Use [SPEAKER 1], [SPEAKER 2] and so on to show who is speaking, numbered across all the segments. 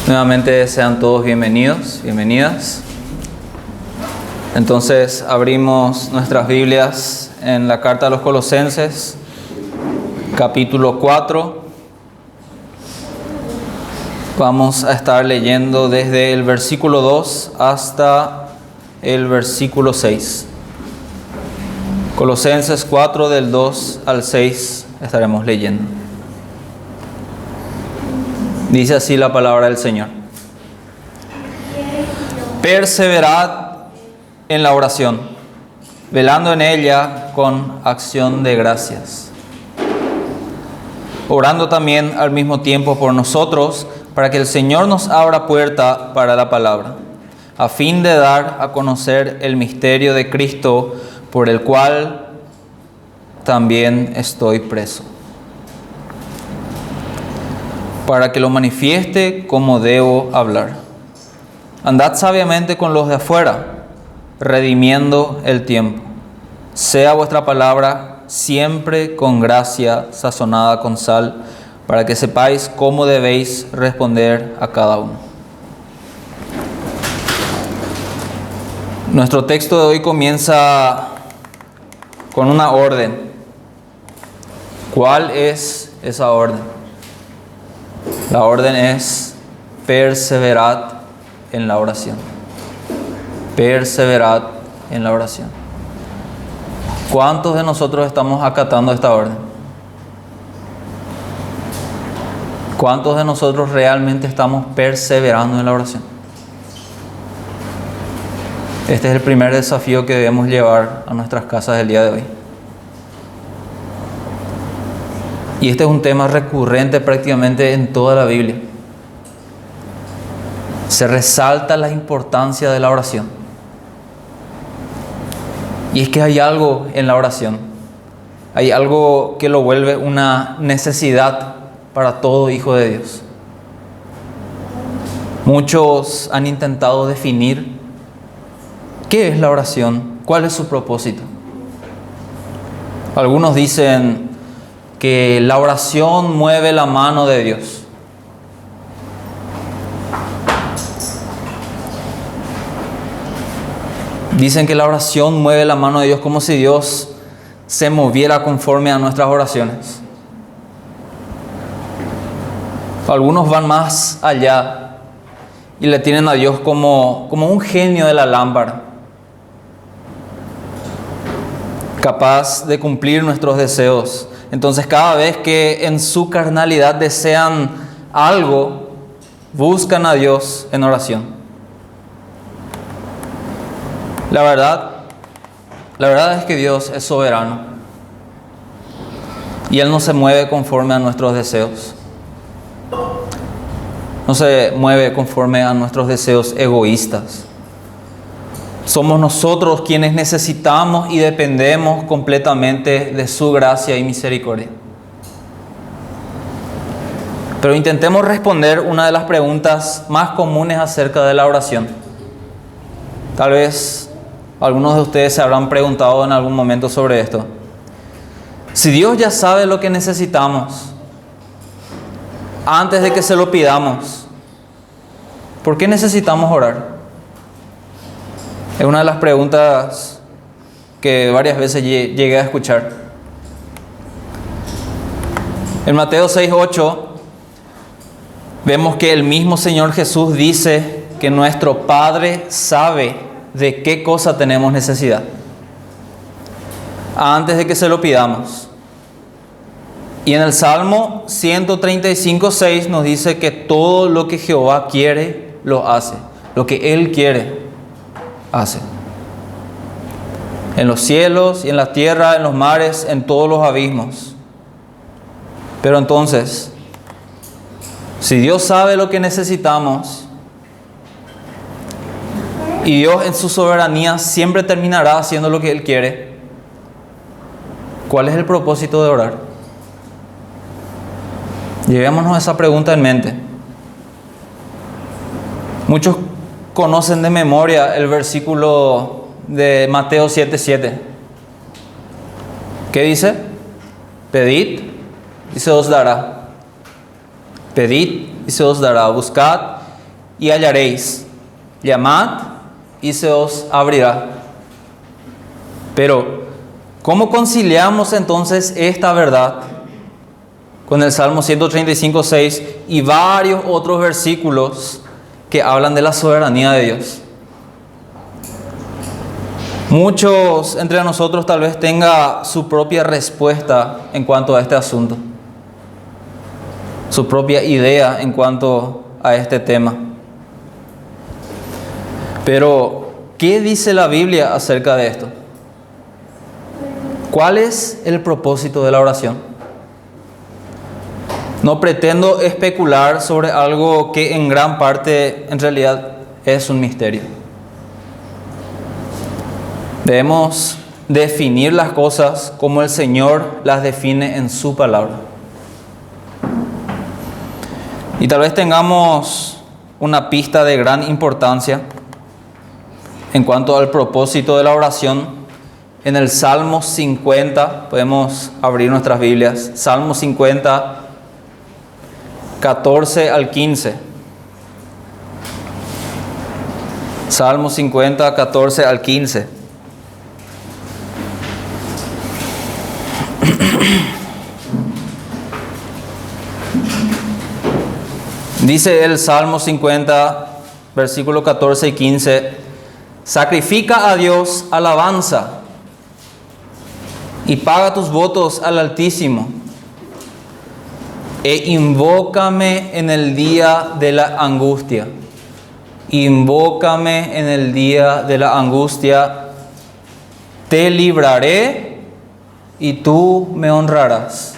[SPEAKER 1] Nuevamente sean todos bienvenidos, bienvenidas. Entonces abrimos nuestras Biblias en la carta a los Colosenses, capítulo 4. Vamos a estar leyendo desde el versículo 2 hasta el versículo 6. Colosenses 4 del 2 al 6 estaremos leyendo. Dice así la palabra del Señor. Perseverad en la oración, velando en ella con acción de gracias, orando también al mismo tiempo por nosotros, para que el Señor nos abra puerta para la palabra, a fin de dar a conocer el misterio de Cristo, por el cual también estoy preso, para que lo manifieste como debo hablar. Andad sabiamente con los de afuera, redimiendo el tiempo. Sea vuestra palabra siempre con gracia, sazonada con sal, para que sepáis cómo debéis responder a cada uno. Nuestro texto de hoy comienza con una orden. ¿Cuál es esa orden? La orden es: perseverad en la oración. Perseverad en la oración. ¿Cuántos de nosotros estamos acatando esta orden? ¿Cuántos de nosotros realmente estamos perseverando en la oración? Este es el primer desafío que debemos llevar a nuestras casas el día de hoy. Y este es un tema recurrente prácticamente en toda la Biblia. Se resalta la importancia de la oración. Y es que hay algo en la oración. Hay algo que lo vuelve una necesidad para todo hijo de Dios. Muchos han intentado definir qué es la oración, cuál es su propósito. Algunos dicen que la oración mueve la mano de Dios. Dicen que la oración mueve la mano de Dios, como si Dios se moviera conforme a nuestras oraciones. Algunos van más allá y le tienen a Dios como un genio de la lámpara, capaz de cumplir nuestros deseos. Entonces, cada vez que en su carnalidad desean algo, buscan a Dios en oración. La verdad es que Dios es soberano y Él no se mueve conforme a nuestros deseos. No se mueve conforme a nuestros deseos egoístas. Somos nosotros quienes necesitamos y dependemos completamente de su gracia y misericordia. Pero intentemos responder una de las preguntas más comunes acerca de la oración. Tal vez algunos de ustedes se habrán preguntado en algún momento sobre esto. Si Dios ya sabe lo que necesitamos antes de que se lo pidamos, ¿por qué necesitamos orar? Es una de las preguntas que varias veces llegué a escuchar. En Mateo 6:8 vemos que el mismo Señor Jesús dice que nuestro Padre sabe de qué cosa tenemos necesidad antes de que se lo pidamos. Y en el Salmo 135:6 nos dice que todo lo que Jehová quiere, lo hace. Lo que Él quiere, hace. En los cielos y en la tierra, en los mares, en todos los abismos. Pero entonces, si Dios sabe lo que necesitamos, y Dios en su soberanía siempre terminará haciendo lo que Él quiere, ¿cuál es el propósito de orar? Llevémonos esa pregunta en mente. Muchos conocen de memoria el versículo de Mateo 7:7. ¿Qué dice? Pedid y se os dará. Pedid y se os dará. Buscad y hallaréis. Llamad y se os abrirá. Pero, ¿cómo conciliamos entonces esta verdad con el Salmo 135:6 y varios otros versículos que hablan de la soberanía de Dios? Muchos entre nosotros tal vez tenga su propia respuesta en cuanto a este asunto, su propia idea en cuanto a este tema. Pero, ¿qué dice la Biblia acerca de esto? ¿Cuál es el propósito de la oración? No pretendo especular sobre algo que en gran parte en realidad es un misterio. Debemos definir las cosas como el Señor las define en su palabra. Y tal vez tengamos una pista de gran importancia en cuanto al propósito de la oración en el Salmo 50. Podemos abrir nuestras Biblias. Salmo 50, 14 al 15. Salmo 50, 14 al 15. Dice el Salmo 50, versículo 14 y 15: sacrifica a Dios alabanza y paga tus votos al Altísimo, e invócame en el día de la angustia. Invócame en el día de la angustia, te libraré y tú me honrarás.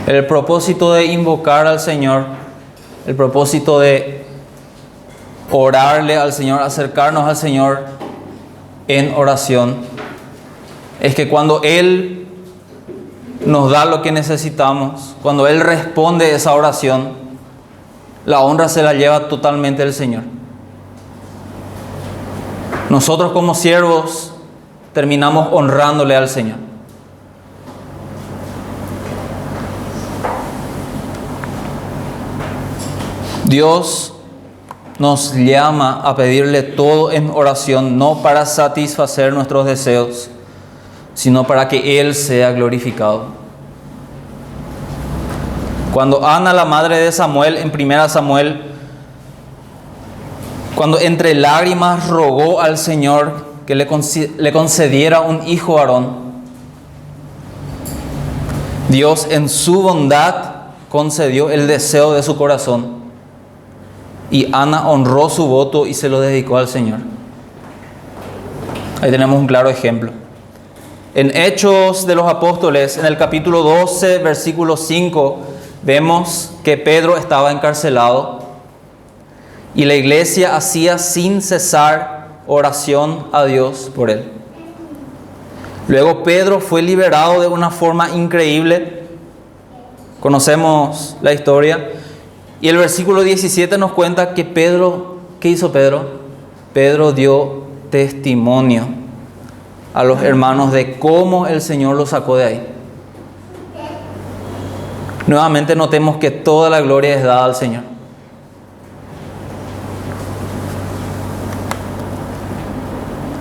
[SPEAKER 1] El propósito de invocar al Señor, el propósito de orarle al Señor, acercarnos al Señor en oración, es que cuando Él nos da lo que necesitamos, cuando Él responde esa oración, la honra se la lleva totalmente el Señor. Nosotros como siervos terminamos honrándole al Señor. Dios nos llama a pedirle todo en oración, no para satisfacer nuestros deseos, sino para que Él sea glorificado. Cuando Ana, la madre de Samuel, en 1 Samuel, cuando entre lágrimas rogó al Señor que le concediera un hijo varón, Dios en su bondad concedió el deseo de su corazón. Y Ana honró su voto y se lo dedicó al Señor. Ahí tenemos un claro ejemplo. En Hechos de los Apóstoles, en el capítulo 12, versículo 5, vemos que Pedro estaba encarcelado y la iglesia hacía sin cesar oración a Dios por él. Luego Pedro fue liberado de una forma increíble. Conocemos la historia. Y el versículo 17 nos cuenta que Pedro, ¿qué hizo Pedro? Pedro dio testimonio a los hermanos de cómo el Señor los sacó de ahí. Nuevamente notemos que toda la gloria es dada al Señor.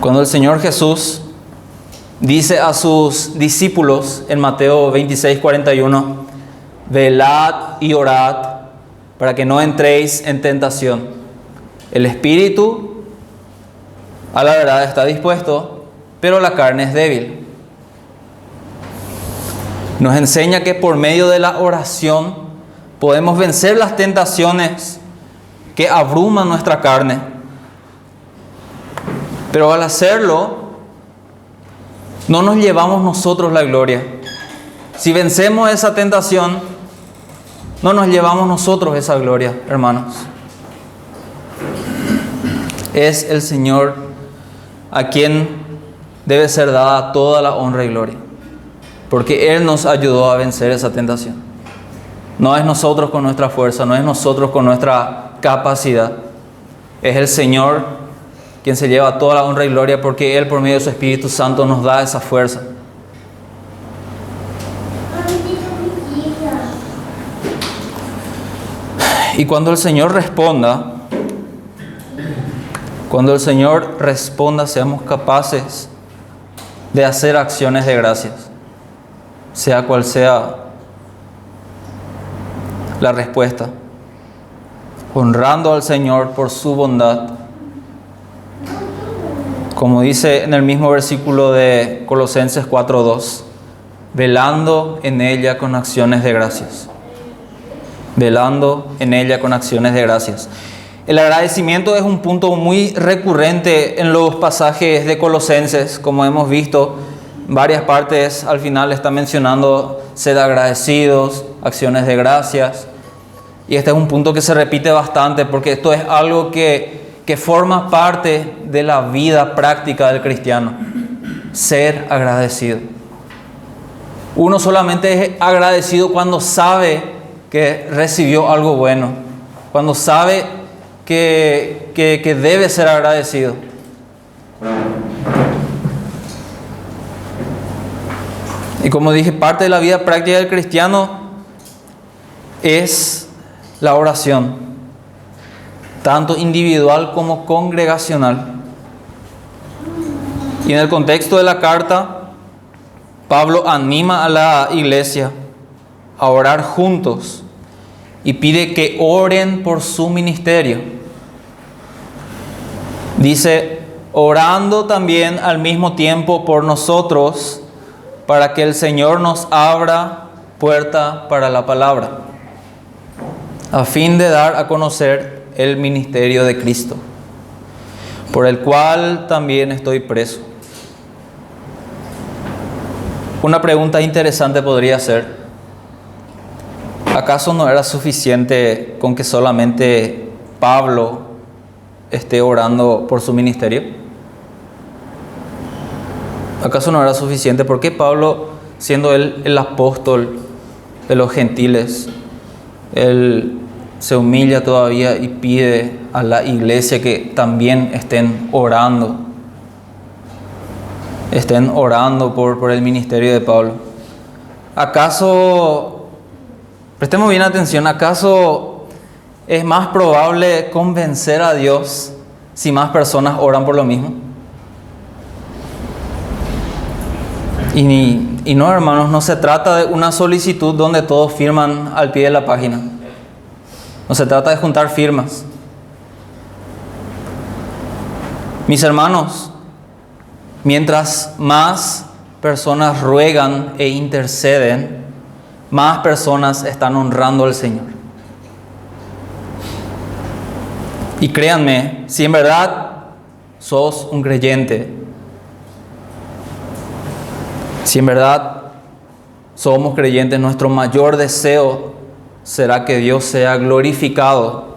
[SPEAKER 1] Cuando el Señor Jesús dice a sus discípulos en Mateo 26:41, velad y orad para que no entréis en tentación. El espíritu a la verdad está dispuesto, pero la carne es débil. Nos enseña que por medio de la oración podemos vencer las tentaciones que abruman nuestra carne. Pero al hacerlo, no nos llevamos nosotros la gloria. Si vencemos esa tentación, no nos llevamos nosotros esa gloria, hermanos. Es el Señor a quien debe ser dada toda la honra y gloria, porque Él nos ayudó a vencer esa tentación. No es nosotros con nuestra fuerza, no es nosotros con nuestra capacidad. Es el Señor quien se lleva toda la honra y gloria, porque Él por medio de su Espíritu Santo nos da esa fuerza. Y cuando el Señor responda, seamos capaces de hacer acciones de gracias, sea cual sea la respuesta, honrando al Señor por su bondad. Como dice en el mismo versículo de Colosenses 4:2, velando en ella con acciones de gracias. Velando en ella con acciones de gracias. El agradecimiento es un punto muy recurrente en los pasajes de Colosenses, como hemos visto. Varias partes al final está mencionando ser agradecidos, acciones de gracias. Y este es un punto que se repite bastante porque esto es algo que forma parte de la vida práctica del cristiano. Ser agradecido. Uno solamente es agradecido cuando sabe que recibió algo bueno, cuando sabe que debe ser agradecido. Y como dije, parte de la vida práctica del cristiano es la oración, tanto individual como congregacional. Y en el contexto de la carta, Pablo anima a la iglesia a orar juntos y pide que oren por su ministerio. Dice, orando también al mismo tiempo por nosotros, para que el Señor nos abra puerta para la palabra, a fin de dar a conocer el ministerio de Cristo, por el cual también estoy preso. Una pregunta interesante podría ser: ¿acaso no era suficiente con que solamente Pablo esté orando por su ministerio? ¿Acaso no era suficiente? ¿Por qué Pablo, siendo él el apóstol de los gentiles, él se humilla todavía y pide a la iglesia que también estén orando por el ministerio de Pablo? ¿Acaso, prestemos bien atención, acaso es más probable convencer a Dios si más personas oran por lo mismo? Y no, hermanos, no se trata de una solicitud donde todos firman al pie de la página. No se trata de juntar firmas. Mis hermanos, mientras más personas ruegan e interceden, más personas están honrando al Señor. Y créanme, si en verdad sos un creyente, si en verdad somos creyentes, nuestro mayor deseo será que Dios sea glorificado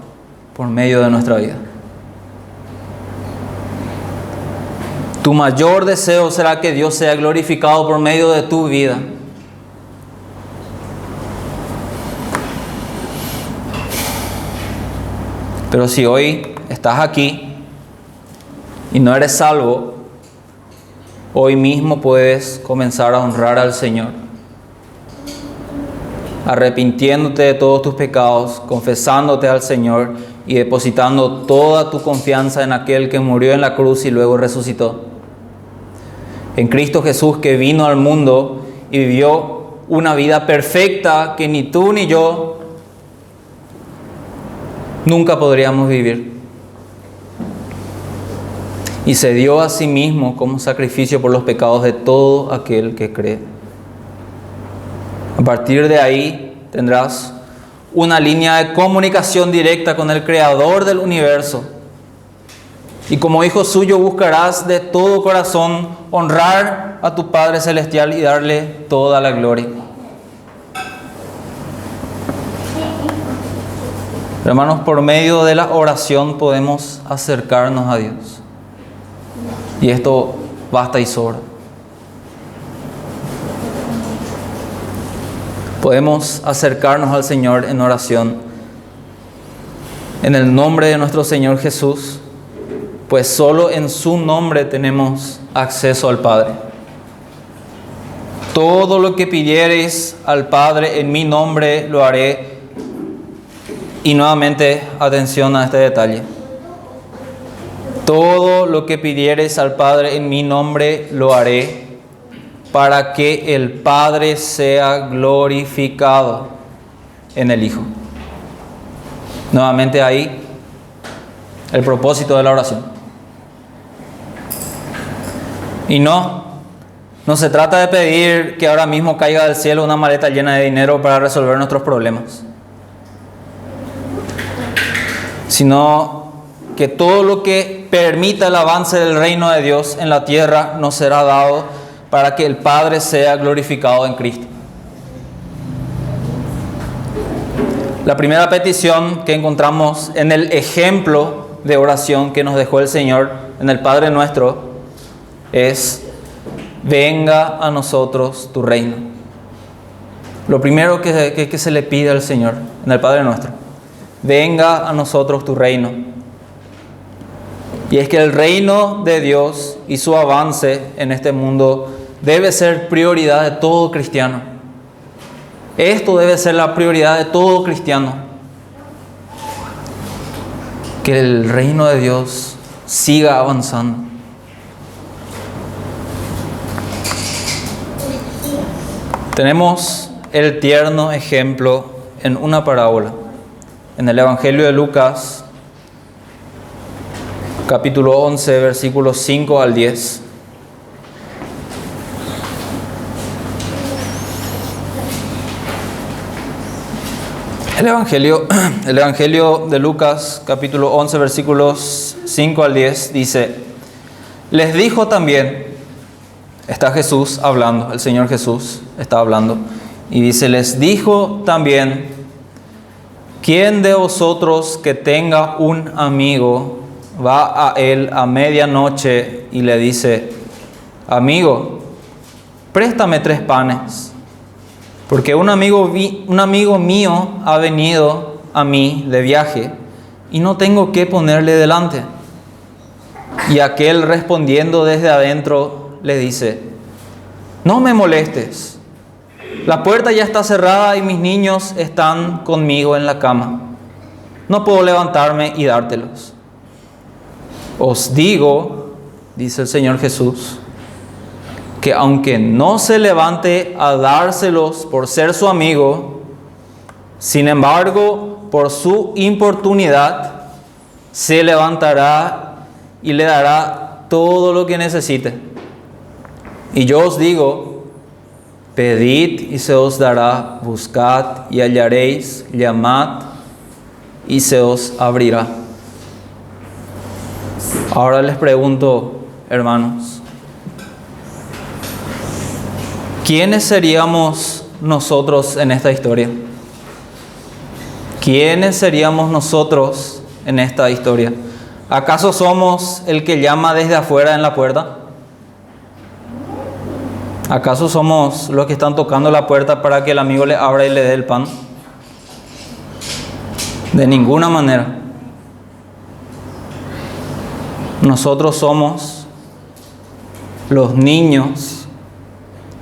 [SPEAKER 1] por medio de nuestra vida. Tu mayor deseo será que Dios sea glorificado por medio de tu vida. Pero si hoy estás aquí y no eres salvo, hoy mismo puedes comenzar a honrar al Señor, arrepintiéndote de todos tus pecados, confesándote al Señor y depositando toda tu confianza en aquel que murió en la cruz y luego resucitó. En Cristo Jesús, que vino al mundo y vivió una vida perfecta que ni tú ni yo nunca podríamos vivir. Y se dio a sí mismo como sacrificio por los pecados de todo aquel que cree. A partir de ahí tendrás una línea de comunicación directa con el Creador del universo. Y como hijo suyo buscarás de todo corazón honrar a tu Padre Celestial y darle toda la gloria. Hermanos, por medio de la oración podemos acercarnos a Dios. Y esto basta y sobra. Podemos acercarnos al Señor en oración, en el nombre de nuestro Señor Jesús, pues solo en su nombre tenemos acceso al Padre. Todo lo que pidiereis al Padre en mi nombre lo haré, Y nuevamente, atención a este detalle. Todo lo que pidiereis al Padre en mi nombre lo haré, para que el Padre sea glorificado en el Hijo. Nuevamente ahí, el propósito de la oración. Y no se trata de pedir que ahora mismo caiga del cielo una maleta llena de dinero para resolver nuestros problemas, sino que todo lo que permita el avance del reino de Dios en la tierra nos será dado para que el Padre sea glorificado en Cristo. La primera petición que encontramos en el ejemplo de oración que nos dejó el Señor en el Padre Nuestro es: venga a nosotros tu reino. Lo primero que se le pide al Señor en el Padre Nuestro: venga a nosotros tu reino. Y es que el reino de Dios y su avance en este mundo debe ser prioridad de todo cristiano. Esto debe ser la prioridad de todo cristiano. Que el reino de Dios siga avanzando. Tenemos el tierno ejemplo en una parábola, en el Evangelio de Lucas, capítulo 11, versículos 5 al 10. El Evangelio de Lucas, capítulo 11, versículos 5 al 10, dice: les dijo también, está Jesús hablando, el Señor Jesús está hablando, y dice: les dijo también, ¿quién de vosotros que tenga un amigo va a él a medianoche y le dice: amigo, préstame 3 panes? Porque un amigo mío ha venido a mí de viaje y no tengo qué ponerle delante. Y aquel, respondiendo desde adentro, le dice: no me molestes, la puerta ya está cerrada y mis niños están conmigo en la cama. No puedo levantarme y dártelos. Os digo, dice el Señor Jesús, que aunque no se levante a dárselos por ser su amigo, sin embargo, por su importunidad, se levantará y le dará todo lo que necesite. Y yo os digo: pedid y se os dará, buscad y hallaréis, llamad y se os abrirá. Ahora les pregunto, hermanos, ¿quiénes seríamos nosotros en esta historia? ¿Quiénes seríamos nosotros en esta historia? ¿Acaso somos el que llama desde afuera en la puerta? ¿Acaso somos los que están tocando la puerta para que el amigo le abra y le dé el pan? De ninguna manera. Nosotros somos los niños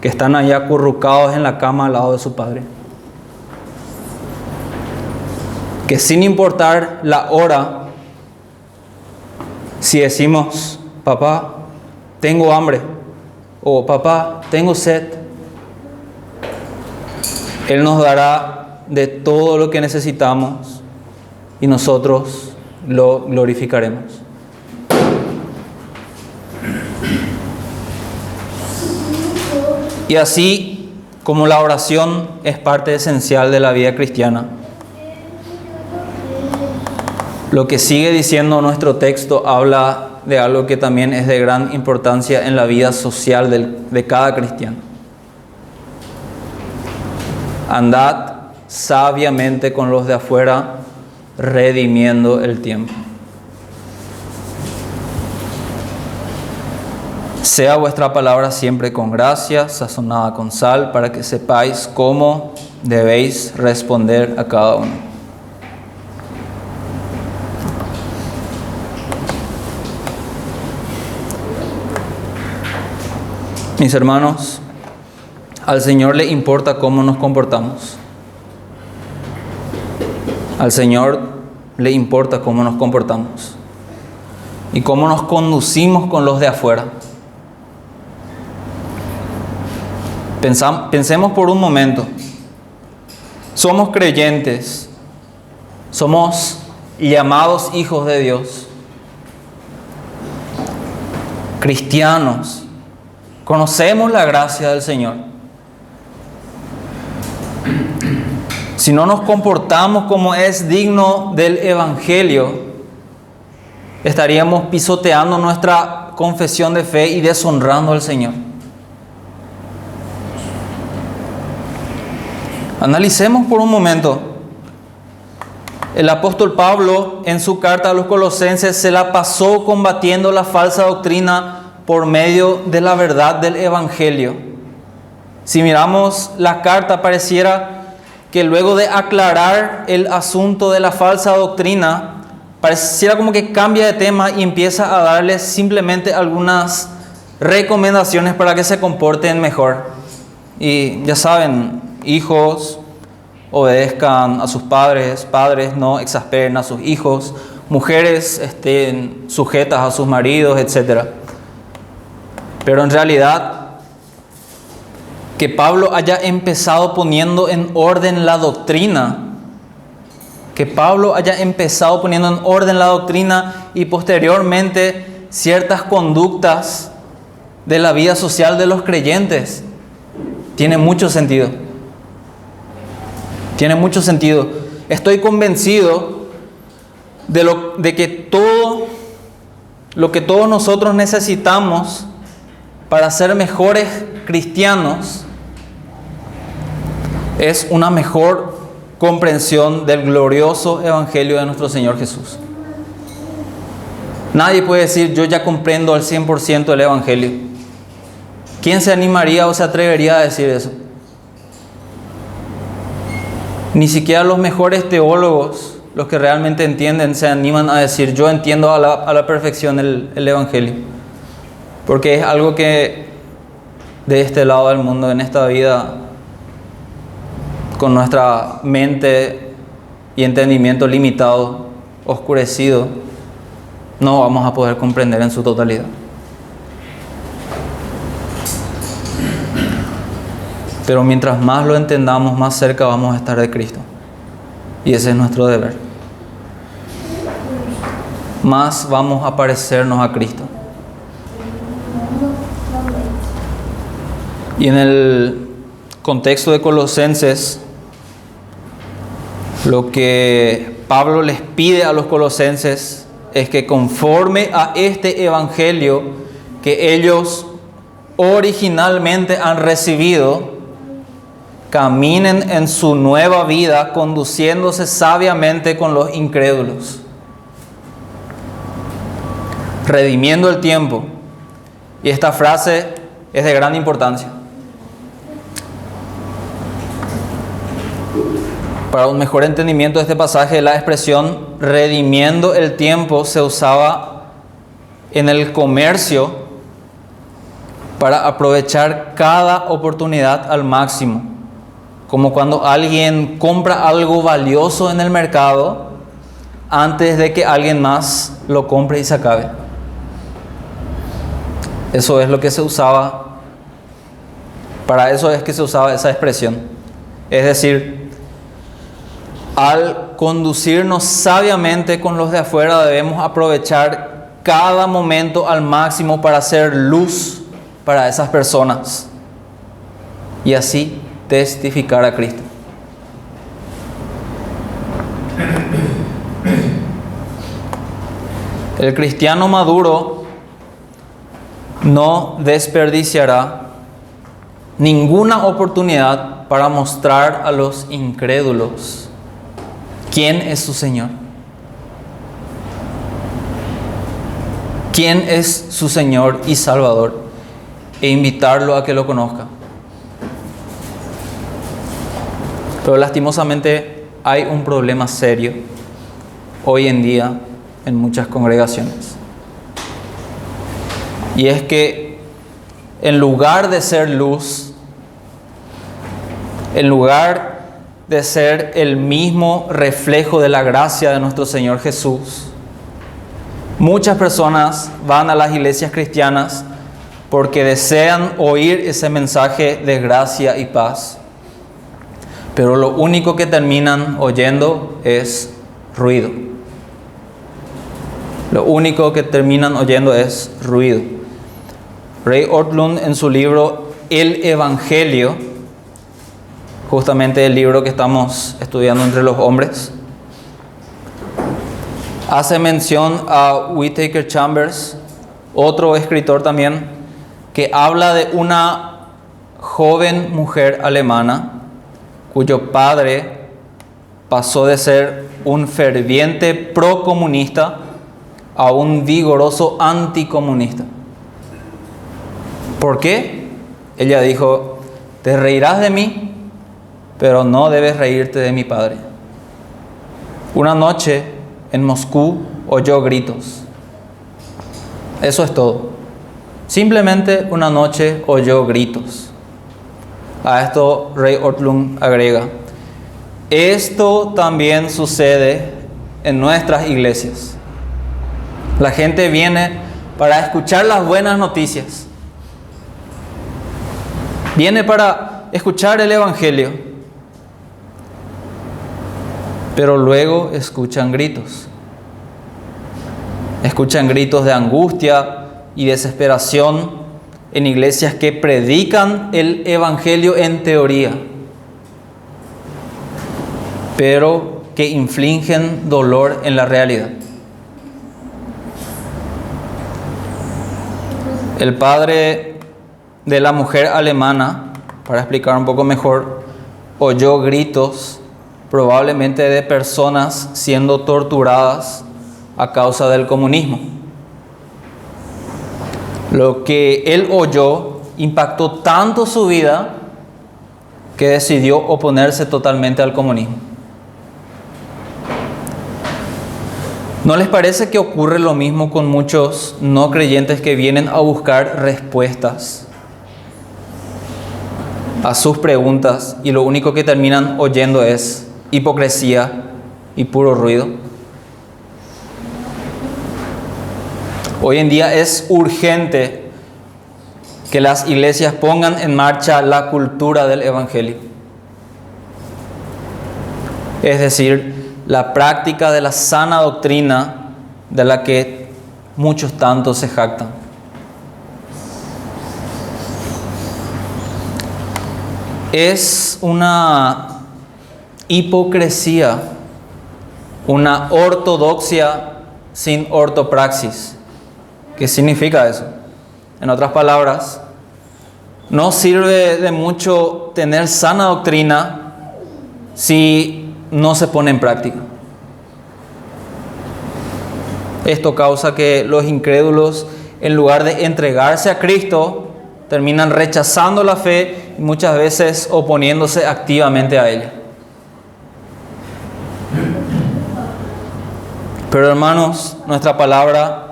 [SPEAKER 1] que están allá acurrucados en la cama al lado de su padre. Que sin importar la hora, si decimos: papá, tengo hambre, o papá, tengo sed, Él nos dará de todo lo que necesitamos y nosotros lo glorificaremos. Y así como la oración es parte esencial de la vida cristiana, lo que sigue diciendo nuestro texto habla de algo que también es de gran importancia en la vida social de cada cristiano. Andad sabiamente con los de afuera, redimiendo el tiempo. Sea vuestra palabra siempre con gracia, sazonada con sal, para que sepáis cómo debéis responder a cada uno. Mis hermanos, al Señor le importa cómo nos comportamos. Al Señor le importa cómo nos comportamos y cómo nos conducimos con los de afuera. Pensemos por un momento. Somos creyentes, somos llamados hijos de Dios, cristianos, conocemos la gracia del Señor. Si no nos comportamos como es digno del Evangelio, estaríamos pisoteando nuestra confesión de fe y deshonrando al Señor. Analicemos por un momento. El apóstol Pablo, en su carta a los Colosenses, se la pasó combatiendo la falsa doctrina por medio de la verdad del Evangelio. Si miramos la carta, pareciera que luego de aclarar el asunto de la falsa doctrina, pareciera como que cambia de tema y empieza a darles simplemente algunas recomendaciones para que se comporten mejor. Y ya saben, hijos, obedezcan a sus padres, padres no exasperen a sus hijos, mujeres estén sujetas a sus maridos, etc. Pero en realidad, que Pablo haya empezado poniendo en orden la doctrina, y posteriormente ciertas conductas de la vida social de los creyentes, tiene mucho sentido. Tiene mucho sentido. Estoy convencido de que todo lo que todos nosotros necesitamos para ser mejores cristianos es una mejor comprensión del glorioso Evangelio de nuestro Señor Jesús. Nadie puede decir, yo ya comprendo al 100% el Evangelio. ¿Quién se animaría o se atrevería a decir eso? Ni siquiera los mejores teólogos, los que realmente entienden, se animan a decir, yo entiendo a la perfección el Evangelio. Porque es algo que de este lado del mundo, en esta vida, con nuestra mente y entendimiento limitado, oscurecido, no vamos a poder comprender en su totalidad. Pero mientras más lo entendamos, más cerca vamos a estar de Cristo. Y ese es nuestro deber. Más vamos a parecernos a Cristo. Y en el contexto de Colosenses, lo que Pablo les pide a los colosenses es que conforme a este evangelio que ellos originalmente han recibido, caminen en su nueva vida conduciéndose sabiamente con los incrédulos, redimiendo el tiempo. Y esta frase es de gran importancia. Para un mejor entendimiento de este pasaje, la expresión redimiendo el tiempo se usaba en el comercio para aprovechar cada oportunidad al máximo. Como cuando alguien compra algo valioso en el mercado antes de que alguien más lo compre y se acabe. Eso es lo que se usaba, para eso es que se usaba esa expresión. Es decir, al conducirnos sabiamente con los de afuera, debemos aprovechar cada momento al máximo para hacer luz para esas personas y así testificar a Cristo. El cristiano maduro no desperdiciará ninguna oportunidad para mostrar a los incrédulos quién es su Señor. ¿Quién es su Señor y Salvador? E invitarlo a que lo conozca. Pero lastimosamente hay un problema serio hoy en día en muchas congregaciones. Y es que en lugar de ser luz, en lugar de ser el mismo reflejo de la gracia de nuestro Señor Jesús. Muchas personas van a las iglesias cristianas porque desean oír ese mensaje de gracia y paz, pero lo único que terminan oyendo es ruido. Lo único que terminan oyendo es ruido. Ray Ortlund, en su libro El Evangelio, justamente el libro que estamos estudiando entre los hombres, hace mención a Whittaker Chambers, otro escritor también, que habla de una joven mujer alemana cuyo padre pasó de ser un ferviente procomunista a un vigoroso anticomunista. ¿Por qué? Ella dijo: te reirás de mí, pero no debes reírte de mi padre. Una noche en Moscú oyó gritos. Eso es todo. Simplemente una noche oyó gritos. A esto Ray Ortlund agrega: esto también sucede en nuestras iglesias. La gente viene para escuchar las buenas noticias. Viene para escuchar el Evangelio. Pero luego escuchan gritos. Escuchan gritos de angustia y desesperación en iglesias que predican el Evangelio en teoría, pero que infligen dolor en la realidad. El padre de la mujer alemana, para explicar un poco mejor, oyó gritos probablemente de personas siendo torturadas a causa del comunismo. Lo que él oyó impactó tanto su vida que decidió oponerse totalmente al comunismo. ¿No les parece que ocurre lo mismo con muchos no creyentes que vienen a buscar respuestas a sus preguntas y lo único que terminan oyendo es hipocresía y puro ruido? Hoy en día es urgente que las iglesias pongan en marcha la cultura del Evangelio. Es decir, la práctica de la sana doctrina de la que muchos tantos se jactan. Es una hipocresía, una ortodoxia sin ortopraxis. ¿Qué significa eso? En otras palabras, no sirve de mucho tener sana doctrina si no se pone en práctica. Esto causa que los incrédulos, en lugar de entregarse a Cristo, terminan rechazando la fe y muchas veces oponiéndose activamente a ella. Pero hermanos, nuestra palabra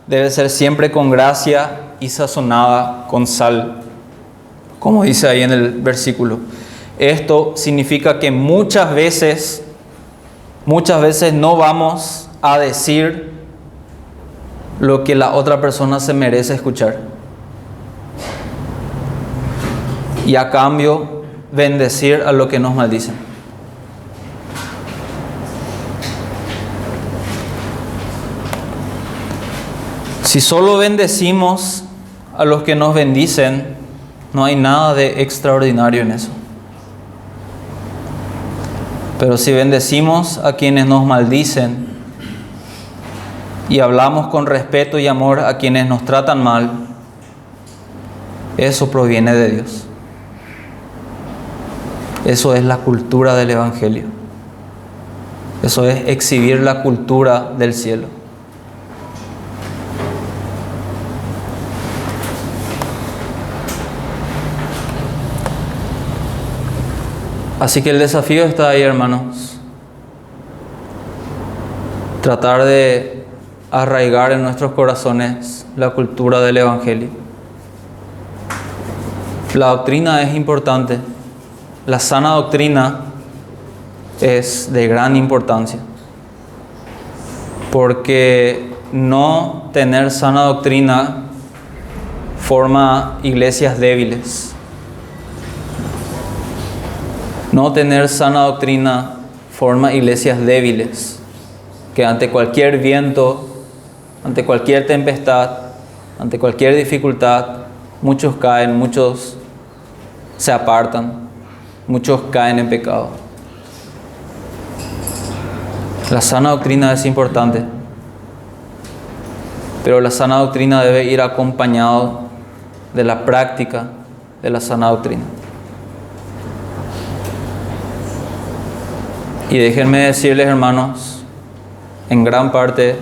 [SPEAKER 1] debe ser siempre con gracia y sazonada con sal, como dice ahí en el versículo. Esto significa que muchas veces no vamos a decir lo que la otra persona se merece escuchar. Y a cambio, bendecir a los que nos maldicen. Si solo bendecimos a los que nos bendicen, no hay nada de extraordinario en eso. Pero si bendecimos a quienes nos maldicen y hablamos con respeto y amor a quienes nos tratan mal, eso proviene de Dios. Eso es la cultura del Evangelio. Eso es exhibir la cultura del cielo. Así que el desafío está ahí, hermanos. Tratar de arraigar en nuestros corazones la cultura del Evangelio. La doctrina es importante. La sana doctrina es de gran importancia, porque no tener sana doctrina forma iglesias débiles. No tener sana doctrina forma iglesias débiles, que ante cualquier viento, ante cualquier tempestad, ante cualquier dificultad, muchos caen, muchos se apartan, muchos caen en pecado. La sana doctrina es importante, pero la sana doctrina debe ir acompañado de la práctica de la sana doctrina. Y déjenme decirles, hermanos, en gran parte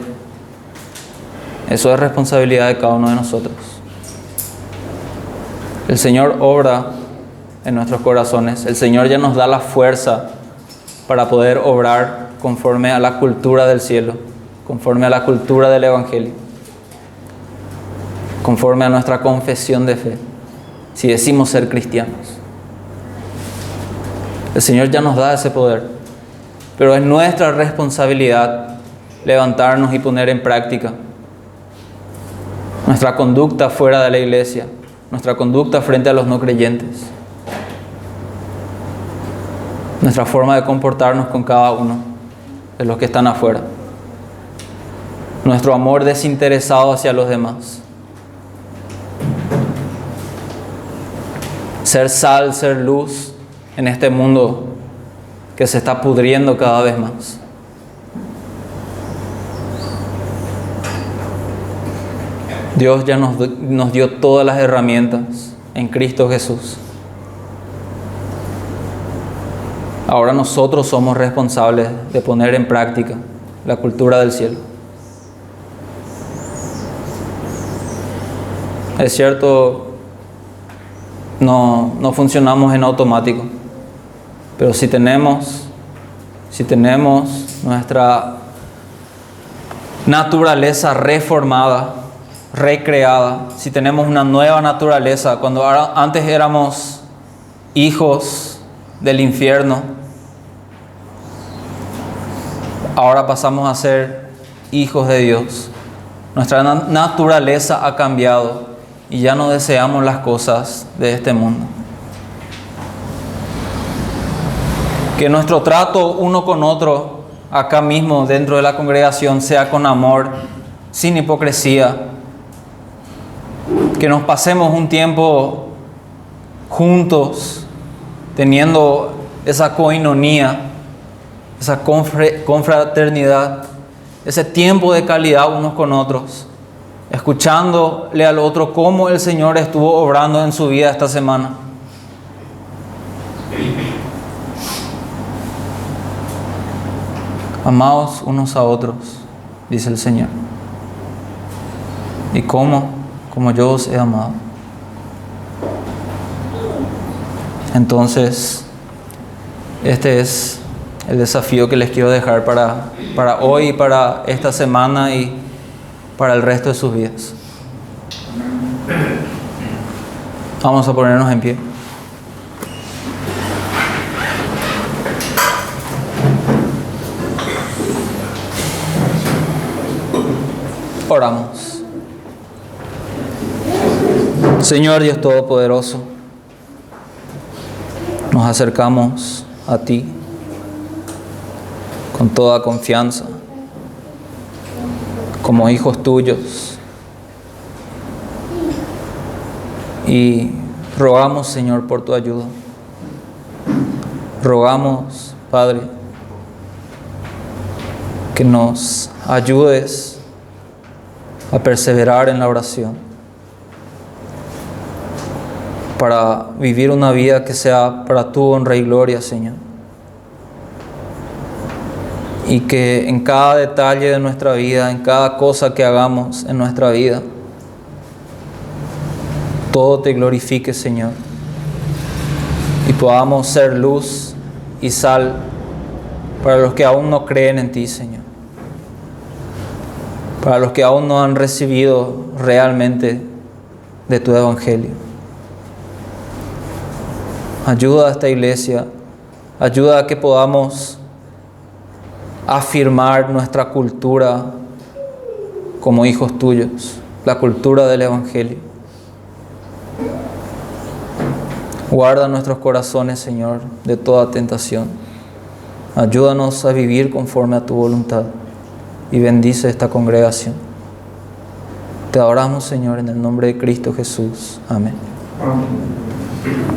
[SPEAKER 1] eso es responsabilidad de cada uno de nosotros. El Señor obra en nuestros corazones. El Señor ya nos da la fuerza para poder obrar conforme a la cultura del cielo, conforme a la cultura del Evangelio, conforme a nuestra confesión de fe, si decimos ser cristianos. El Señor ya nos da ese poder, pero es nuestra responsabilidad levantarnos y poner en práctica nuestra conducta fuera de la iglesia, nuestra conducta frente a los no creyentes, nuestra forma de comportarnos con cada uno de los que están afuera, nuestro amor desinteresado hacia los demás. Ser sal, ser luz en este mundo que se está pudriendo cada vez más. Dios ya nos dio todas las herramientas en Cristo Jesús. Ahora nosotros somos responsables de poner en práctica la cultura del cielo. Es cierto, no funcionamos en automático, pero si tenemos nuestra naturaleza reformada, recreada, si tenemos una nueva naturaleza, cuando antes éramos hijos del infierno, ahora pasamos a ser hijos de Dios. Nuestra naturaleza ha cambiado y ya no deseamos las cosas de este mundo. Que nuestro trato uno con otro, acá mismo dentro de la congregación, sea con amor, sin hipocresía. Que nos pasemos un tiempo juntos, teniendo esa coinonía, esa confraternidad, ese tiempo de calidad unos con otros, escuchándole al otro cómo el Señor estuvo obrando en su vida esta semana. Amaos unos a otros, dice el Señor. ¿Y cómo? Como yo os he amado. Entonces, este es el desafío que les quiero dejar para hoy, para esta semana y para el resto de sus vidas. Vamos a ponernos en pie. Oramos. Señor Dios Todopoderoso, nos acercamos a ti con toda confianza, como hijos tuyos, y rogamos, Señor, por tu ayuda. Rogamos, Padre, que nos ayudes a perseverar en la oración, para vivir una vida que sea para tu honra y gloria, Señor. Y que en cada detalle de nuestra vida, en cada cosa que hagamos en nuestra vida, todo te glorifique, Señor. Y podamos ser luz y sal para los que aún no creen en ti, Señor. Para los que aún no han recibido realmente de tu evangelio. Ayuda a esta iglesia, ayuda a que podamos afirmar nuestra cultura como hijos tuyos, la cultura del Evangelio. Guarda nuestros corazones, Señor, de toda tentación. Ayúdanos a vivir conforme a tu voluntad y bendice esta congregación. Te adoramos, Señor, en el nombre de Cristo Jesús. Amén.